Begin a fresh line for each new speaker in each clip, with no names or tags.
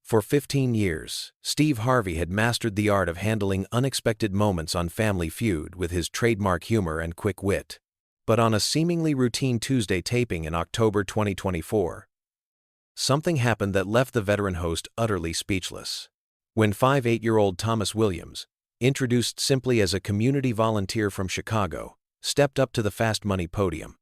For 15 years, Steve Harvey had mastered the art of handling unexpected moments on Family Feud with his trademark humor and quick wit. But on a seemingly routine Tuesday taping in October 2024, something happened that left the veteran host utterly speechless. When 58-year-old Thomas Williams, introduced simply as a community volunteer from Chicago, stepped up to the Fast Money podium,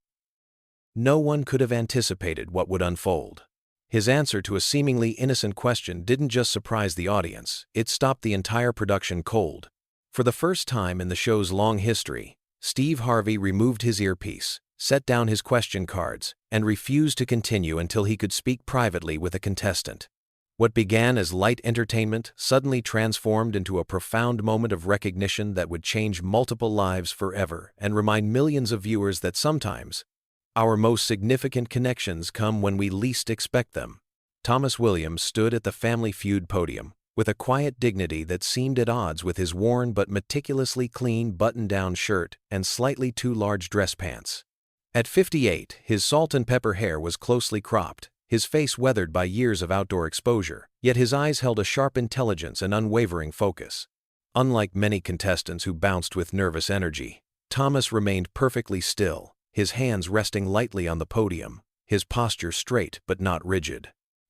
no one could have anticipated what would unfold. His answer to a seemingly innocent question didn't just surprise the audience, it stopped the entire production cold. For the first time in the show's long history, Steve Harvey removed his earpiece, set down his question cards, and refused to continue until he could speak privately with a contestant. What began as light entertainment suddenly transformed into a profound moment of recognition that would change multiple lives forever and remind millions of viewers that sometimes, our most significant connections come when we least expect them. Thomas Williams stood at the Family Feud podium, with a quiet dignity that seemed at odds with his worn but meticulously clean button-down shirt and slightly too large dress pants. At 58, his salt and pepper hair was closely cropped, his face weathered by years of outdoor exposure, yet his eyes held a sharp intelligence and unwavering focus. Unlike many contestants who bounced with nervous energy, Thomas remained perfectly still, his hands resting lightly on the podium, his posture straight but not rigid.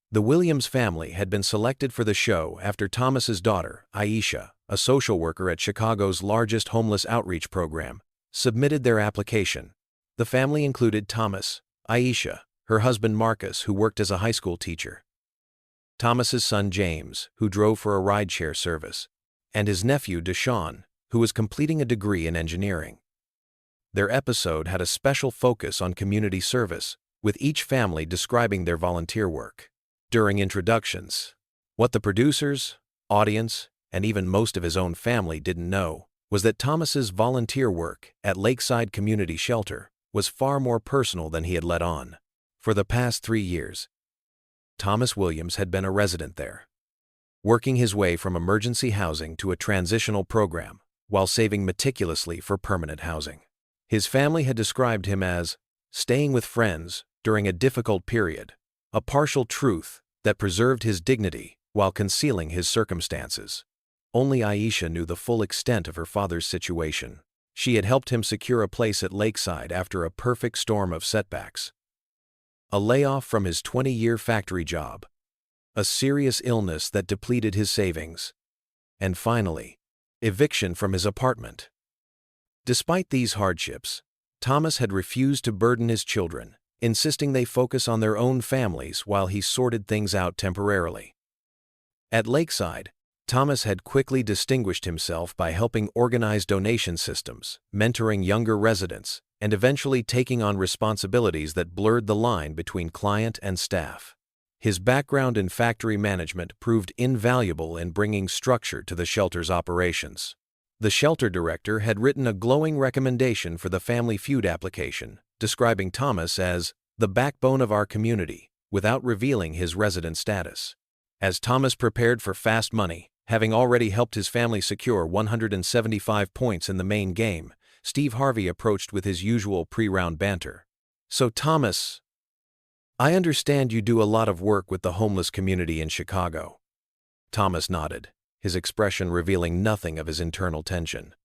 The Williams family had been selected for the show after Thomas's daughter, Aisha, a social worker at Chicago's largest homeless outreach program, submitted their application. The family included Thomas, Aisha, her husband Marcus, who worked as a high school teacher, Thomas's son James, who drove for a rideshare service, and his nephew Deshaun, who was completing a degree in engineering. Their episode had a special focus on community service, with each family describing their volunteer work. During introductions, what the producers, audience, and even most of his own family didn't know was that Thomas's volunteer work at Lakeside Community Shelter was far more personal than he had let on. For the past 3 years, Thomas Williams had been a resident there, working his way from emergency housing to a transitional program while saving meticulously for permanent housing. His family had described him as staying with friends during a difficult period, a partial truth that preserved his dignity while concealing his circumstances. Only Aisha knew the full extent of her father's situation. She had helped him secure a place at Lakeside after a perfect storm of setbacks. A layoff from his 20-year factory job, a serious illness that depleted his savings, and finally, eviction from his apartment. Despite these hardships, Thomas had refused to burden his children, insisting they focus on their own families while he sorted things out temporarily. At Lakeside, Thomas had quickly distinguished himself by helping organize donation systems, mentoring younger residents, and eventually taking on responsibilities that blurred the line between client and staff. His background in factory management proved invaluable in bringing structure to the shelter's operations. The shelter director had written a glowing recommendation for the Family Feud application, describing Thomas as the backbone of our community, without revealing his resident status. As Thomas prepared for Fast Money, having already helped his family secure 175 points in the main game, Steve Harvey approached with his usual pre-round banter. "So Thomas, I understand you do a lot of work with the homeless community in Chicago." Thomas nodded, his expression revealing nothing of his internal tension.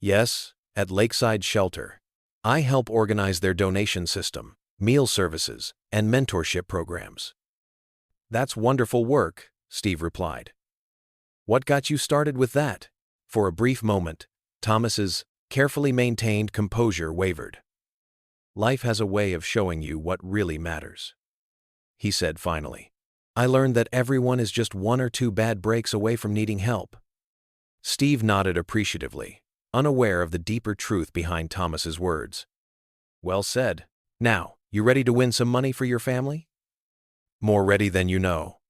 "Yes, at Lakeside Shelter. I help organize their donation system, meal services, and mentorship programs." "That's wonderful work," Steve replied. "What got you started with that?" For a brief moment, Thomas's carefully maintained composure wavered. "Life has a way of showing you what really matters," he said finally. "I learned that everyone is just 1 or 2 bad breaks away from needing help." Steve nodded appreciatively, unaware of the deeper truth behind Thomas's words. "Well said. Now, you ready to win some money for your family?" "More ready than you know,"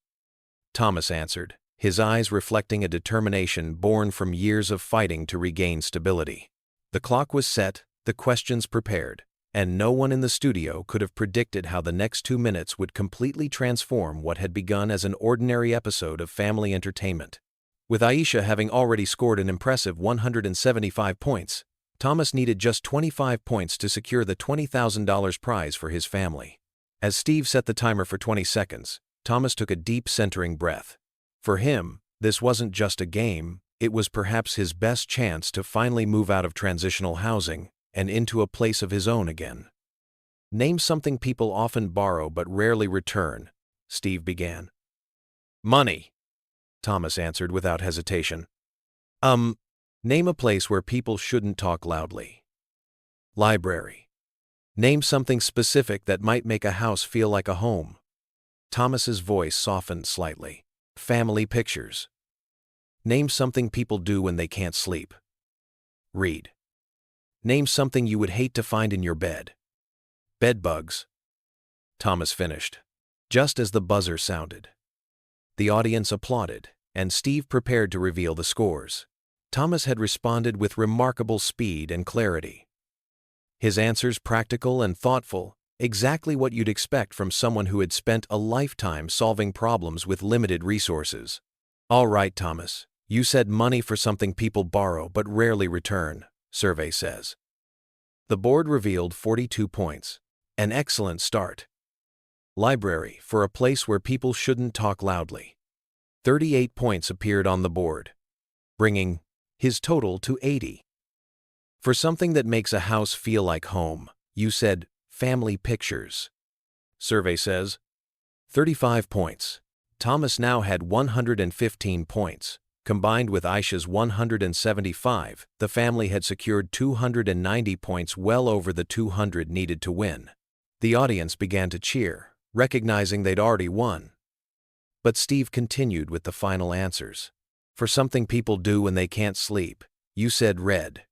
Thomas answered, his eyes reflecting a determination born from years of fighting to regain stability. The clock was set, the questions prepared, and no one in the studio could have predicted how the next 2 minutes would completely transform what had begun as an ordinary episode of family entertainment. With Aisha having already scored an impressive 175 points, Thomas needed just 25 points to secure the $20,000 prize for his family. As Steve set the timer for 20 seconds, Thomas took a deep centering breath, For him, this wasn't just a game, it was perhaps his best chance to finally move out of transitional housing and into a place of his own again. Name something people often borrow but rarely return, Steve began. Money, Thomas answered without hesitation. Name a place where people shouldn't talk loudly. Library. Name something specific that might make a house feel like a home. Thomas's voice softened slightly. Family pictures. Name something people do when they can't sleep. Read. Name something you would hate to find in your bed. Bedbugs. Thomas finished, just as the buzzer sounded. The audience applauded, and Steve prepared to reveal the scores. Thomas had responded with remarkable speed and clarity. His answers practical and thoughtful, exactly what you'd expect from someone who had spent a lifetime solving problems with limited resources. All right, Thomas, you said money for something people borrow but rarely return, survey says. The board revealed 42 points. An excellent start. Library, for a place where people shouldn't talk loudly. 38 points appeared on the board, bringing his total to 80. For something that makes a house feel like home, you said family pictures. Survey says 35 points. Thomas now had 115 points. Combined with Aisha's 175, the family had secured 290 points, well over the 200 needed to win. The audience began to cheer, recognizing they'd already won. But Steve continued with the final answers. For something people do when they can't sleep, you said red.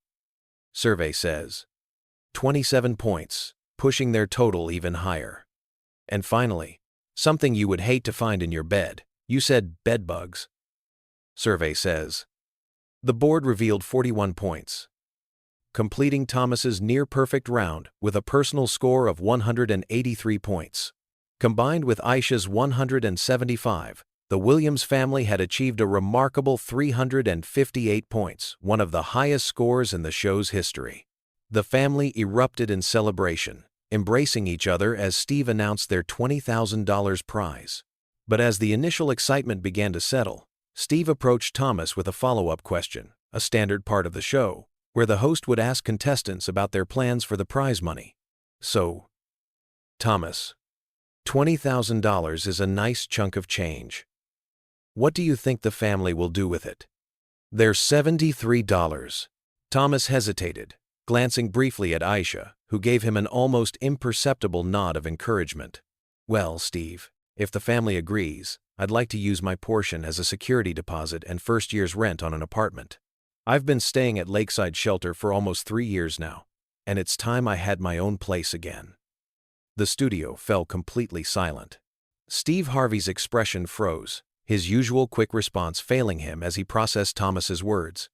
Survey says 27 points, pushing their total even higher. And finally, something you would hate to find in your bed, you said bedbugs. Survey says. The board revealed 41 points, completing Thomas's near-perfect round with a personal score of 183 points. Combined with Aisha's 175, the Williams family had achieved a remarkable 358 points, one of the highest scores in the show's history. The family erupted in celebration, embracing each other as Steve announced their $20,000 prize. But as the initial excitement began to settle, Steve approached Thomas with a follow-up question, a standard part of the show, where the host would ask contestants about their plans for the prize money. So, Thomas, $20,000 is a nice chunk of change. What do you think the family will do with it? There's $73. Thomas hesitated, glancing briefly at Aisha, who gave him an almost imperceptible nod of encouragement. Well, Steve, if the family agrees, I'd like to use my portion as a security deposit and first year's rent on an apartment. I've been staying at Lakeside Shelter for almost 3 years now, and it's time I had my own place again. The studio fell completely silent. Steve Harvey's expression froze, his usual quick response failing him as he processed Thomas's words.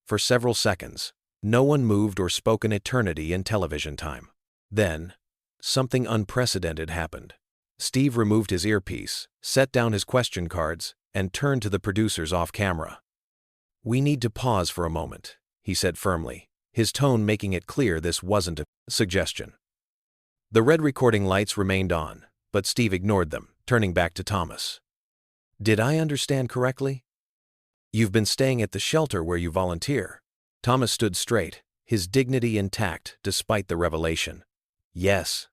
For several seconds, no one moved or spoke, an eternity in television time. Then, something unprecedented happened. Steve removed his earpiece, set down his question cards, and turned to the producers off camera. We need to pause for a moment, he said firmly, his tone making it clear this wasn't a suggestion. The red recording lights remained on, but Steve ignored them, turning back to Thomas. Did I understand correctly? You've been staying at the shelter where you volunteer. Thomas stood straight, his dignity intact despite the revelation. Yes.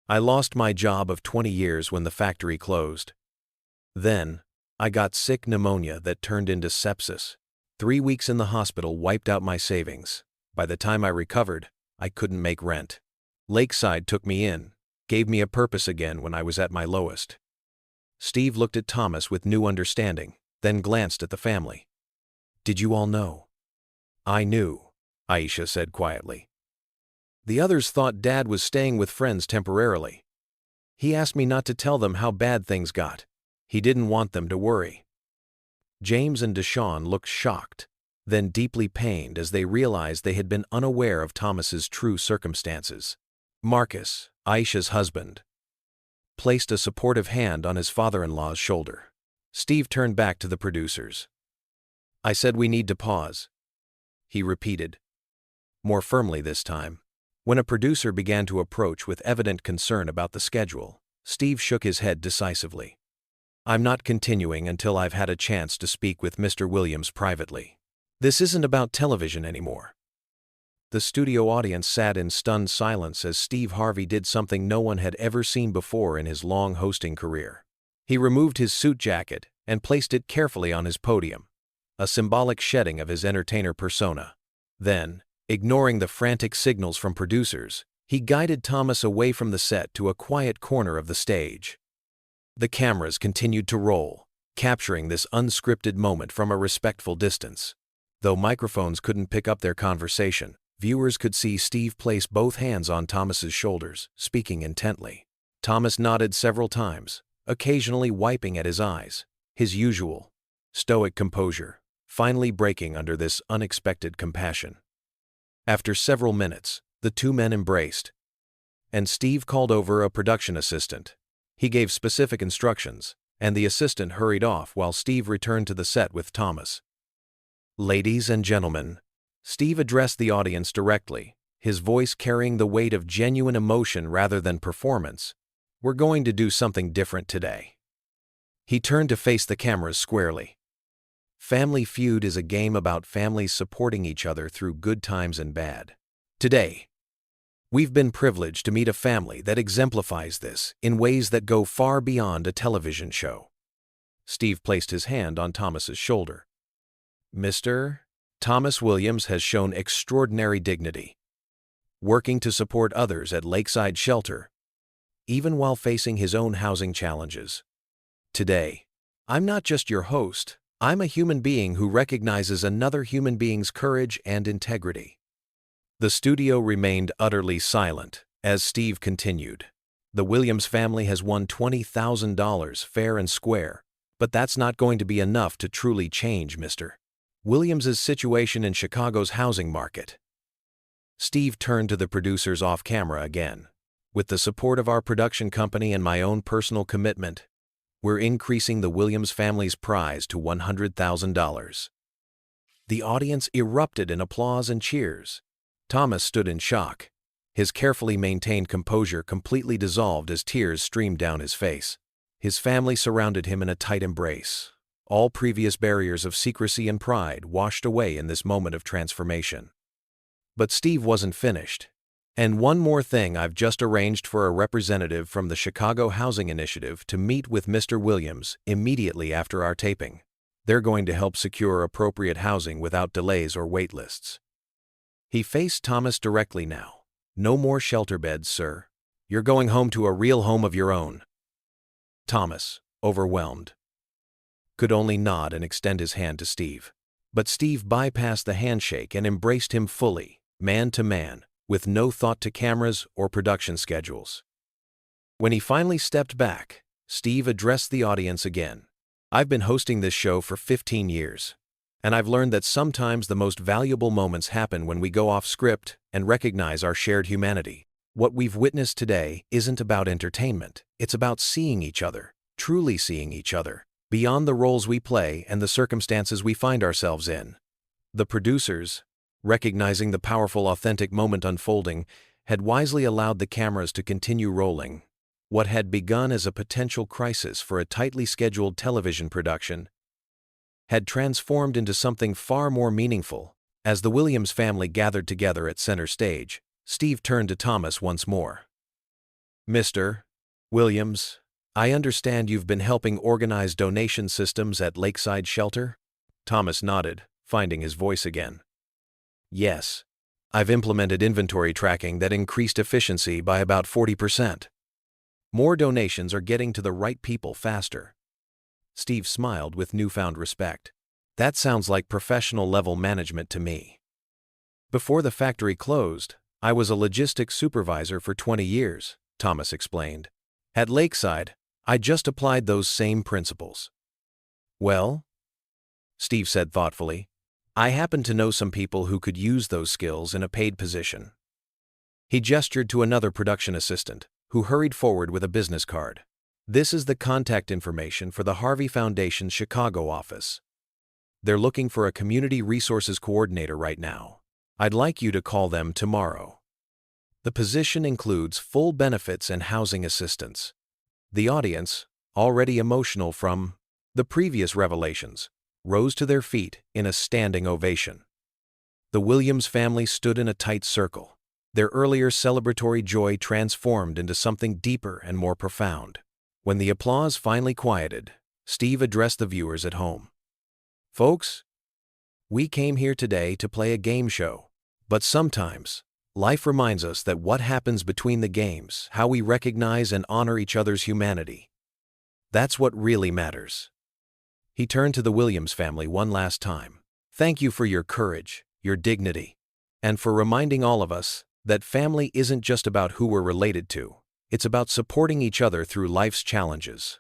I lost my job of 20 years when the factory closed. Then, I got sick pneumonia that turned into sepsis. 3 weeks in the hospital wiped out my savings. By the time I recovered, I couldn't make rent. Lakeside took me in, gave me a purpose again when I was at my lowest. Steve looked at Thomas with new understanding, then glanced at the family. Did you all know? I knew, Aisha said quietly. The others thought Dad was staying with friends temporarily. He asked me not to tell them how bad things got. He didn't want them to worry. James and Deshawn looked shocked, then deeply pained as they realized they had been unaware of Thomas's true circumstances. Marcus, Aisha's husband, placed a supportive hand on his father-in-law's shoulder. Steve turned back to the producers. I said we need to pause, he repeated, more firmly this time. When a producer began to approach with evident concern about the schedule, Steve shook his head decisively. I'm not continuing until I've had a chance to speak with Mr. Williams privately. This isn't about television anymore." The studio audience sat in stunned silence as Steve Harvey did something no one had ever seen before in his long hosting career. He removed his suit jacket and placed it carefully on his podium, a symbolic shedding of his entertainer persona. Then, ignoring the frantic signals from producers, he guided Thomas away from the set to a quiet corner of the stage. The cameras continued to roll, capturing this unscripted moment from a respectful distance. Though microphones couldn't pick up their conversation, viewers could see Steve place both hands on Thomas's shoulders, speaking intently. Thomas nodded several times, occasionally wiping at his eyes, his usual stoic composure finally breaking under this unexpected compassion. After several minutes, the two men embraced, and Steve called over a production assistant. He gave specific instructions, and the assistant hurried off while Steve returned to the set with Thomas. "Ladies and gentlemen," Steve addressed the audience directly, his voice carrying the weight of genuine emotion rather than performance. "We're going to do something different today." He turned to face the cameras squarely. Family Feud is a game about families supporting each other through good times and bad. Today, we've been privileged to meet a family that exemplifies this in ways that go far beyond a television show. Steve placed his hand on Thomas's shoulder. "Mr. Thomas Williams has shown extraordinary dignity, working to support others at Lakeside Shelter, even while facing his own housing challenges. Today, I'm not just your host, I'm a human being who recognizes another human being's courage and integrity." The studio remained utterly silent as Steve continued. "The Williams family has won $20,000 fair and square, but that's not going to be enough to truly change Mr. Williams's situation in Chicago's housing market." Steve turned to the producers off camera again. "With the support of our production company and my own personal commitment, we're increasing the Williams family's prize to $100,000. The audience erupted in applause and cheers. Thomas stood in shock. His carefully maintained composure completely dissolved as tears streamed down his face. His family surrounded him in a tight embrace. All previous barriers of secrecy and pride washed away in this moment of transformation. But Steve wasn't finished. "And one more thing, I've just arranged for a representative from the Chicago Housing Initiative to meet with Mr. Williams immediately after our taping. They're going to help secure appropriate housing without delays or wait lists." He faced Thomas directly now. "No more shelter beds, sir. You're going home to a real home of your own." Thomas, overwhelmed, could only nod and extend his hand to Steve. But Steve bypassed the handshake and embraced him fully, man to man, with no thought to cameras or production schedules. When he finally stepped back, Steve addressed the audience again. "I've been hosting this show for 15 years, and I've learned that sometimes the most valuable moments happen when we go off script and recognize our shared humanity. What we've witnessed today isn't about entertainment, it's about seeing each other, truly seeing each other, beyond the roles we play and the circumstances we find ourselves in." The producers, recognizing the powerful, authentic moment unfolding, had wisely allowed the cameras to continue rolling. What had begun as a potential crisis for a tightly scheduled television production had transformed into something far more meaningful. As the Williams family gathered together at center stage, Steve turned to Thomas once more. "Mr. Williams, I understand you've been helping organize donation systems at Lakeside Shelter?" Thomas nodded, finding his voice again. "Yes. I've implemented inventory tracking that increased efficiency by about 40%. More donations are getting to the right people faster." Steve smiled with newfound respect. "That sounds like professional-level management to me. Before the factory closed, I was a logistics supervisor for 20 years, Thomas explained. "At Lakeside, I just applied those same principles." "Well," Steve said thoughtfully, "I happen to know some people who could use those skills in a paid position." He gestured to another production assistant, who hurried forward with a business card. "This is the contact information for the Harvey Foundation's Chicago office. They're looking for a community resources coordinator right now. I'd like you to call them tomorrow. The position includes full benefits and housing assistance." The audience, already emotional from the previous revelations, rose to their feet in a standing ovation. The Williams family stood in a tight circle, their earlier celebratory joy transformed into something deeper and more profound. When the applause finally quieted, Steve addressed the viewers at home. "Folks, we came here today to play a game show, but sometimes life reminds us that what happens between the games, how we recognize and honor each other's humanity, that's what really matters." He turned to the Williams family one last time. "Thank you for your courage, your dignity, and for reminding all of us that family isn't just about who we're related to, it's about supporting each other through life's challenges."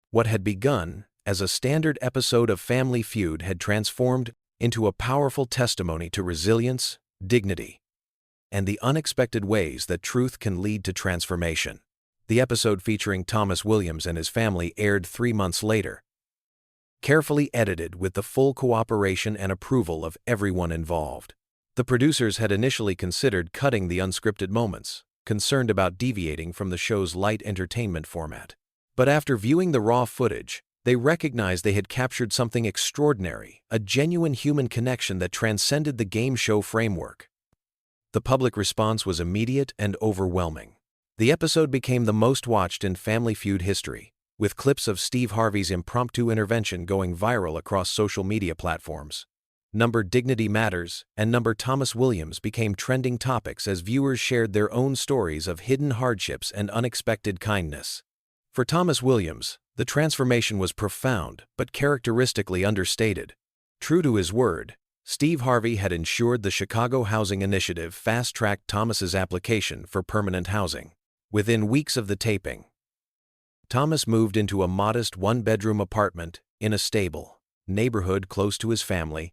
What had begun as a standard episode of Family Feud had transformed into a powerful testimony to resilience, dignity, and the unexpected ways that truth can lead to transformation. The episode featuring Thomas Williams and his family aired 3 months later, carefully edited with the full cooperation and approval of everyone involved. The producers had initially considered cutting the unscripted moments, concerned about deviating from the show's light entertainment format. But after viewing the raw footage, they recognized they had captured something extraordinary, a genuine human connection that transcended the game show framework. The public response was immediate and overwhelming. The episode became the most watched in Family Feud history, with clips of Steve Harvey's impromptu intervention going viral across social media platforms. Number Dignity Matters and Number Thomas Williams became trending topics as viewers shared their own stories of hidden hardships and unexpected kindness. For Thomas Williams, the transformation was profound but characteristically understated. True to his word, Steve Harvey had ensured the Chicago Housing Initiative fast-tracked Thomas's application for permanent housing. Within weeks of the taping, Thomas moved into a modest one-bedroom apartment in a stable neighborhood close to his family,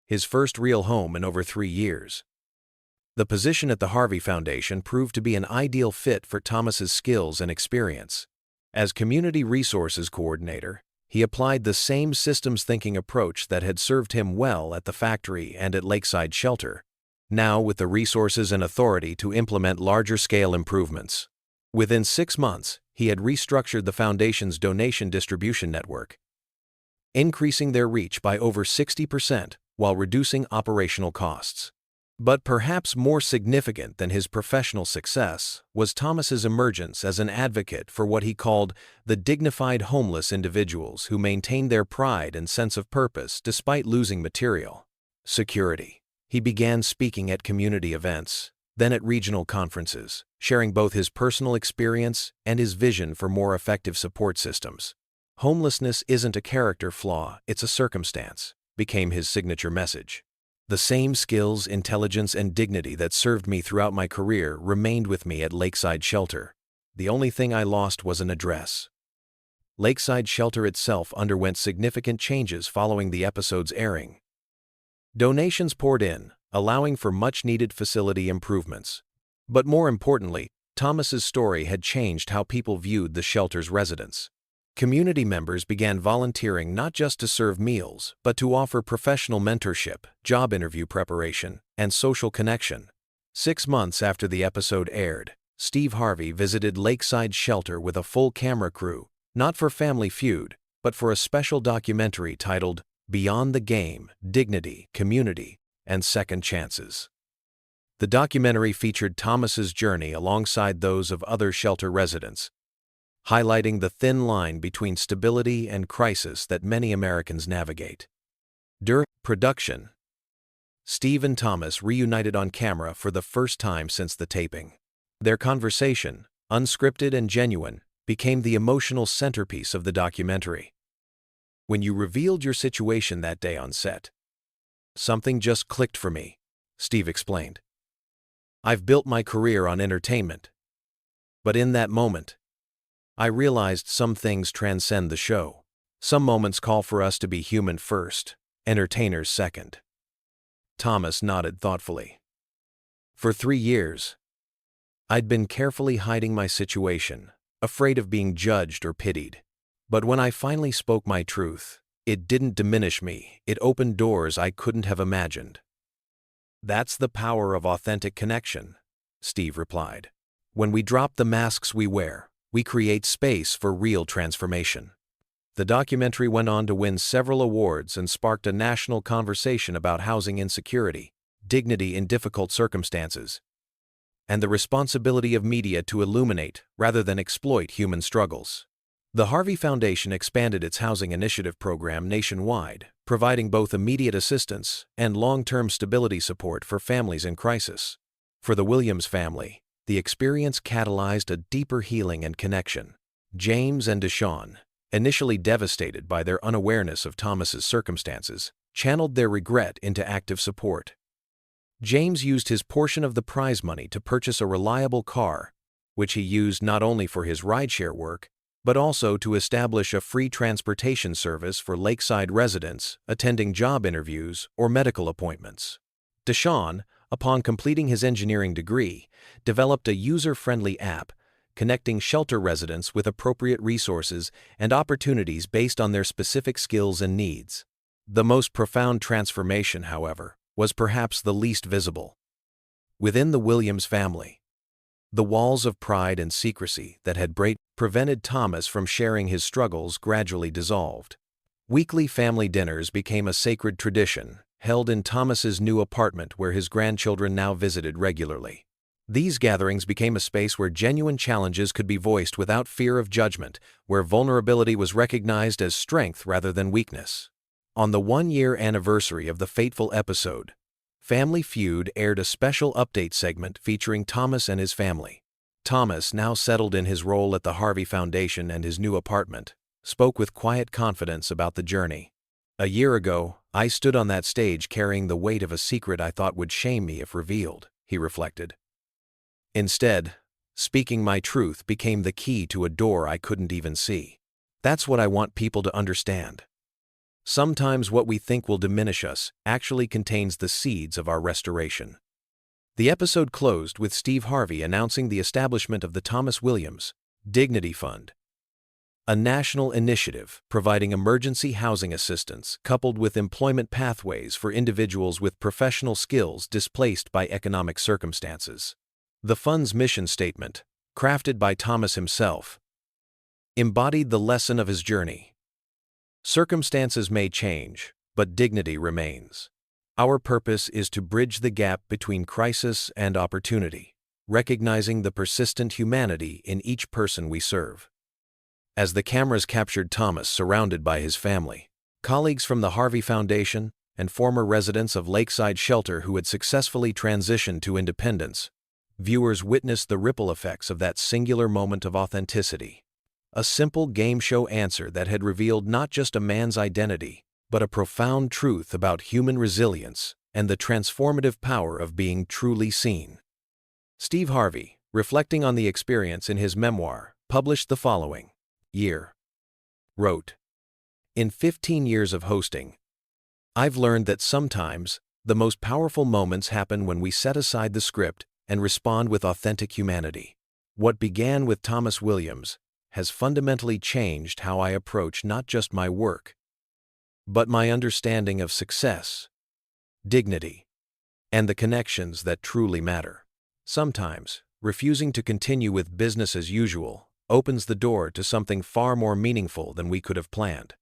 his first real home in over 3 years. The position at the Harvey Foundation proved to be an ideal fit for Thomas's skills and experience. As Community Resources Coordinator, he applied the same systems thinking approach that had served him well at the factory and at Lakeside Shelter, now with the resources and authority to implement larger-scale improvements. Within 6 months, he had restructured the Foundation's donation distribution network, increasing their reach by over 60% while reducing operational costs. But perhaps more significant than his professional success was Thomas's emergence as an advocate for what he called the dignified homeless individuals who maintained their pride and sense of purpose despite losing material security. He began speaking at community events, then at regional conferences, sharing both his personal experience and his vision for more effective support systems. "Homelessness isn't a character flaw, it's a circumstance," became his signature message. "The same skills, intelligence, and dignity that served me throughout my career remained with me at Lakeside Shelter. The only thing I lost was an address." Lakeside Shelter itself underwent significant changes following the episode's airing. Donations poured in, allowing for much-needed facility improvements. But more importantly, Thomas's story had changed how people viewed the shelter's residents. Community members began volunteering not just to serve meals, but to offer professional mentorship, job interview preparation, and social connection. 6 months after the episode aired, Steve Harvey visited Lakeside Shelter with a full camera crew, not for Family Feud, but for a special documentary titled Beyond the Game, Dignity, Community, and Second Chances. The documentary featured Thomas's journey alongside those of other shelter residents, highlighting the thin line between stability and crisis that many Americans navigate. During production, Steve and Thomas reunited on camera for the first time since the taping. Their conversation, unscripted and genuine, became the emotional centerpiece of the documentary. "When you revealed your situation that day on set, something just clicked for me," Steve explained. "I've built my career on entertainment. But in that moment, I realized some things transcend the show. Some moments call for us to be human first, entertainers second." Thomas nodded thoughtfully. "For 3 years, I'd been carefully hiding my situation, afraid of being judged or pitied. But when I finally spoke my truth, it didn't diminish me, it opened doors I couldn't have imagined." "That's the power of authentic connection," Steve replied. "When we drop the masks we wear, we create space for real transformation. The documentary went on to win several awards and sparked a national conversation about housing insecurity, dignity in difficult circumstances, and the responsibility of media to illuminate rather than exploit human struggles. The Harvey Foundation expanded its housing initiative program nationwide, providing both immediate assistance and long-term stability support for families in crisis. For the Williams family, the experience catalyzed a deeper healing and connection. James and Deshawn, initially devastated by their unawareness of Thomas's circumstances, channeled their regret into active support. James used his portion of the prize money to purchase a reliable car, which he used not only for his rideshare work, but also to establish a free transportation service for lakeside residents attending job interviews or medical appointments. Deshawn, upon completing his engineering degree, developed a user-friendly app connecting shelter residents with appropriate resources and opportunities based on their specific skills and needs. The most profound transformation, however, was perhaps the least visible. Within the Williams family, the walls of pride and secrecy that had prevented Thomas from sharing his struggles gradually dissolved. Weekly family dinners became a sacred tradition, held in Thomas's new apartment where his grandchildren now visited regularly. These gatherings became a space where genuine challenges could be voiced without fear of judgment, where vulnerability was recognized as strength rather than weakness. On the one-year anniversary of the fateful episode, Family Feud aired a special update segment featuring Thomas and his family. Thomas, now settled in his role at the Harvey Foundation and his new apartment, spoke with quiet confidence about the journey. "A year ago, I stood on that stage carrying the weight of a secret I thought would shame me if revealed," he reflected. "Instead, speaking my truth became the key to a door I couldn't even see. That's what I want people to understand. Sometimes what we think will diminish us actually contains the seeds of our restoration." The episode closed with Steve Harvey announcing the establishment of the Thomas Williams Dignity Fund, a national initiative providing emergency housing assistance coupled with employment pathways for individuals with professional skills displaced by economic circumstances. The fund's mission statement, crafted by Thomas himself, embodied the lesson of his journey. Circumstances may change, but dignity remains. Our purpose is to bridge the gap between crisis and opportunity, recognizing the persistent humanity in each person we serve. As the cameras captured Thomas surrounded by his family, colleagues from the Harvey Foundation, and former residents of Lakeside Shelter who had successfully transitioned to independence, viewers witnessed the ripple effects of that singular moment of authenticity. A simple game show answer that had revealed not just a man's identity, but a profound truth about human resilience and the transformative power of being truly seen. Steve Harvey, reflecting on the experience in his memoir, published the following year, wrote, "In 15 years of hosting, I've learned that sometimes the most powerful moments happen when we set aside the script and respond with authentic humanity. What began with Thomas Williams has fundamentally changed how I approach not just my work, but my understanding of success, dignity, and the connections that truly matter. Sometimes, refusing to continue with business as usual opens the door to something far more meaningful than we could have planned."